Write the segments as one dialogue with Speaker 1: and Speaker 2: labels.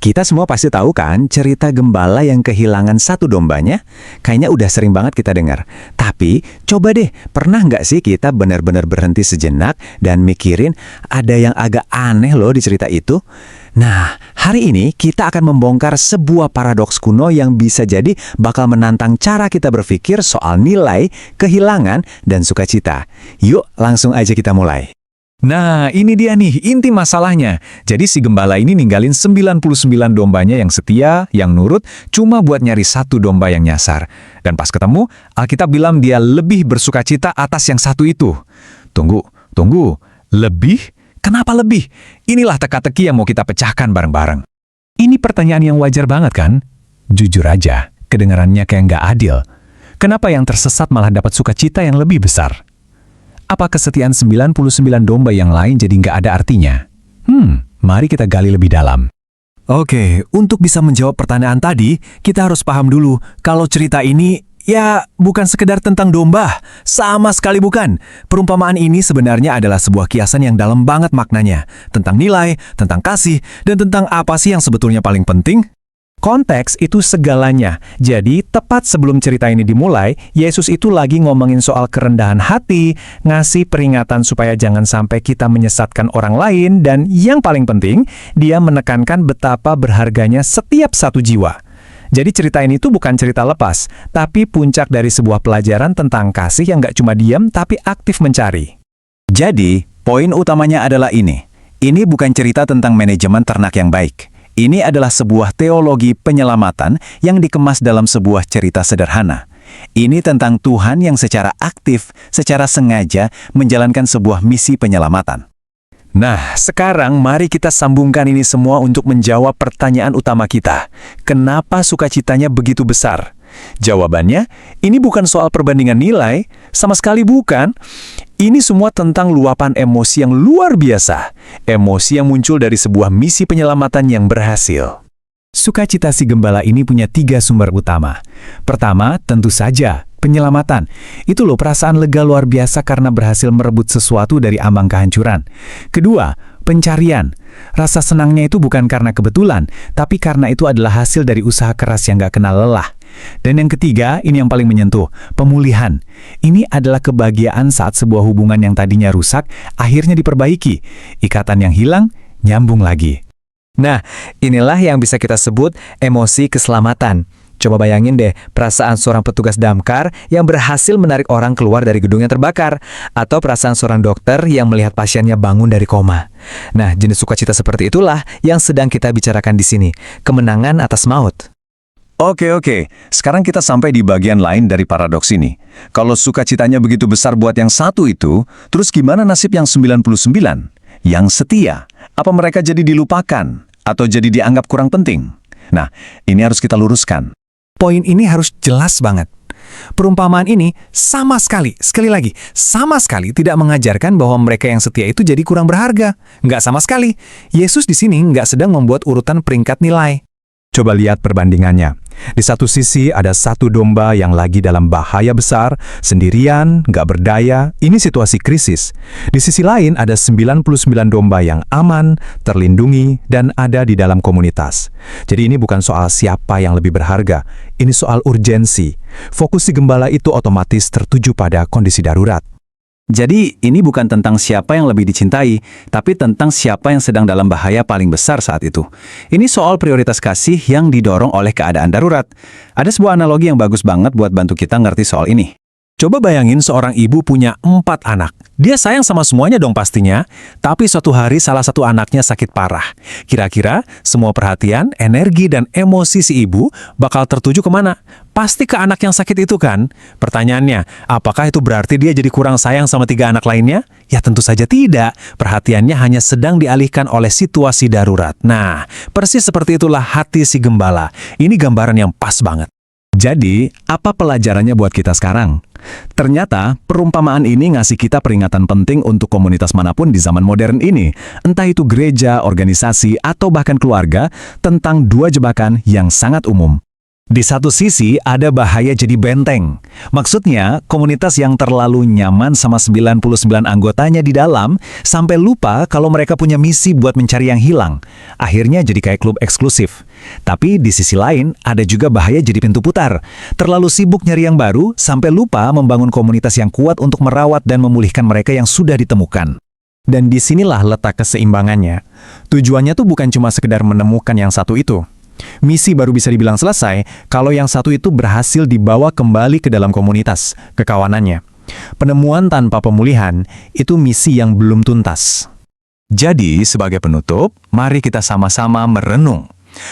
Speaker 1: Kita semua pasti tahu kan cerita gembala yang kehilangan satu dombanya? Kayaknya udah sering banget kita dengar. Tapi coba deh, pernah nggak sih kita benar-benar berhenti sejenak dan mikirin ada yang agak aneh loh di cerita itu? Nah, hari ini kita akan membongkar sebuah paradoks kuno yang bisa jadi bakal menantang cara kita berpikir soal nilai, kehilangan, dan sukacita. Yuk, langsung aja kita mulai.
Speaker 2: Nah, ini dia nih inti masalahnya. Jadi si gembala ini ninggalin 99 dombanya yang setia, yang nurut, cuma buat nyari satu domba yang nyasar. Dan pas ketemu, Alkitab bilang dia lebih bersukacita atas yang satu itu. Tunggu. Lebih? Kenapa lebih? Inilah teka-teki yang mau kita pecahkan bareng-bareng. Ini pertanyaan yang wajar banget kan? Jujur aja, kedengarannya kayak nggak adil. Kenapa yang tersesat malah dapat sukacita yang lebih besar? Apa kesetiaan 99 domba yang lain jadi nggak ada artinya? Mari kita gali lebih dalam.
Speaker 3: Oke, untuk bisa menjawab pertanyaan tadi, kita harus paham dulu kalau cerita ini, ya, bukan sekedar tentang domba. Sama sekali bukan. Perumpamaan ini sebenarnya adalah sebuah kiasan yang dalam banget maknanya. Tentang nilai, tentang kasih, dan tentang apa sih yang sebetulnya paling penting?
Speaker 2: Konteks itu segalanya. Jadi, tepat sebelum cerita ini dimulai, Yesus itu lagi ngomongin soal kerendahan hati, ngasih peringatan supaya jangan sampai kita menyesatkan orang lain, dan yang paling penting, dia menekankan betapa berharganya setiap satu jiwa. Jadi cerita ini tuh bukan cerita lepas, tapi puncak dari sebuah pelajaran tentang kasih yang nggak cuma diam, tapi aktif mencari.
Speaker 1: Jadi, poin utamanya adalah ini. Ini bukan cerita tentang manajemen ternak yang baik. Ini adalah sebuah teologi penyelamatan yang dikemas dalam sebuah cerita sederhana. Ini tentang Tuhan yang secara aktif, secara sengaja menjalankan sebuah misi penyelamatan.
Speaker 2: Nah, sekarang mari kita sambungkan ini semua untuk menjawab pertanyaan utama kita. Kenapa sukacitanya begitu besar? Jawabannya, ini bukan soal perbandingan nilai, sama sekali bukan. Ini semua tentang luapan emosi yang luar biasa. Emosi yang muncul dari sebuah misi penyelamatan yang berhasil.
Speaker 3: Sukacita si gembala ini punya 3 sumber utama. Pertama, tentu saja, penyelamatan. Itu loh perasaan lega luar biasa karena berhasil merebut sesuatu dari ambang kehancuran. Kedua, pencarian. Rasa senangnya itu bukan karena kebetulan, tapi karena itu adalah hasil dari usaha keras yang gak kenal lelah. Dan yang ketiga, ini yang paling menyentuh, pemulihan. Ini adalah kebahagiaan saat sebuah hubungan yang tadinya rusak, akhirnya diperbaiki. Ikatan yang hilang, nyambung lagi.
Speaker 4: Nah, inilah yang bisa kita sebut emosi keselamatan. Coba bayangin deh, perasaan seorang petugas damkar yang berhasil menarik orang keluar dari gedung yang terbakar, atau perasaan seorang dokter yang melihat pasiennya bangun dari koma. Nah, jenis sukacita seperti itulah yang sedang kita bicarakan di sini, kemenangan atas maut.
Speaker 1: Oke. Sekarang kita sampai di bagian lain dari paradoks ini. Kalau sukacitanya begitu besar buat yang satu itu, terus gimana nasib yang 99? Yang setia? Apa mereka jadi dilupakan? Atau jadi dianggap kurang penting? Nah, ini harus kita luruskan.
Speaker 3: Poin ini harus jelas banget. Perumpamaan ini sama sekali tidak mengajarkan bahwa mereka yang setia itu jadi kurang berharga. Nggak sama sekali. Yesus di sini nggak sedang membuat urutan peringkat nilai.
Speaker 2: Coba lihat perbandingannya. Di satu sisi ada satu domba yang lagi dalam bahaya besar, sendirian, nggak berdaya, ini situasi krisis. Di sisi lain ada 99 domba yang aman, terlindungi, dan ada di dalam komunitas. Jadi ini bukan soal siapa yang lebih berharga, ini soal urgensi. Fokus si gembala itu otomatis tertuju pada kondisi darurat.
Speaker 1: Jadi, ini bukan tentang siapa yang lebih dicintai, tapi tentang siapa yang sedang dalam bahaya paling besar saat itu. Ini soal prioritas kasih yang didorong oleh keadaan darurat. Ada sebuah analogi yang bagus banget buat bantu kita ngerti soal ini.
Speaker 3: Coba bayangin seorang ibu punya 4 anak. Dia sayang sama semuanya dong pastinya, tapi suatu hari salah satu anaknya sakit parah. Kira-kira semua perhatian, energi, dan emosi si ibu bakal tertuju kemana? Pasti ke anak yang sakit itu kan? Pertanyaannya, apakah itu berarti dia jadi kurang sayang sama 3 anak lainnya? Ya tentu saja tidak. Perhatiannya hanya sedang dialihkan oleh situasi darurat. Nah, persis seperti itulah hati si gembala. Ini gambaran yang pas banget.
Speaker 2: Jadi, apa pelajarannya buat kita sekarang? Ternyata, perumpamaan ini ngasih kita peringatan penting untuk komunitas manapun di zaman modern ini. Entah itu gereja, organisasi, atau bahkan keluarga, tentang 2 jebakan yang sangat umum.
Speaker 3: Di satu sisi ada bahaya jadi benteng. Maksudnya, komunitas yang terlalu nyaman sama 99 anggotanya di dalam sampai lupa kalau mereka punya misi buat mencari yang hilang. Akhirnya jadi kayak klub eksklusif. Tapi di sisi lain, ada juga bahaya jadi pintu putar. Terlalu sibuk nyari yang baru sampai lupa membangun komunitas yang kuat untuk merawat dan memulihkan mereka yang sudah ditemukan.
Speaker 1: Dan disinilah letak keseimbangannya. Tujuannya tuh bukan cuma sekedar menemukan yang satu itu. Misi baru bisa dibilang selesai kalau yang satu itu berhasil dibawa kembali ke dalam komunitas, kekawanannya. Penemuan tanpa pemulihan itu misi yang belum tuntas.
Speaker 2: Jadi, sebagai penutup, mari kita sama-sama merenung.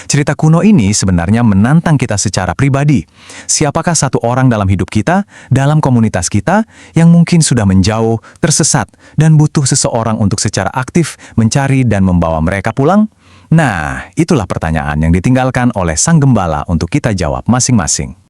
Speaker 2: Cerita kuno ini sebenarnya menantang kita secara pribadi. Siapakah satu orang dalam hidup kita, dalam komunitas kita, yang mungkin sudah menjauh, tersesat, dan butuh seseorang untuk secara aktif mencari dan membawa mereka pulang? Nah, itulah pertanyaan yang ditinggalkan oleh Sang Gembala untuk kita jawab masing-masing.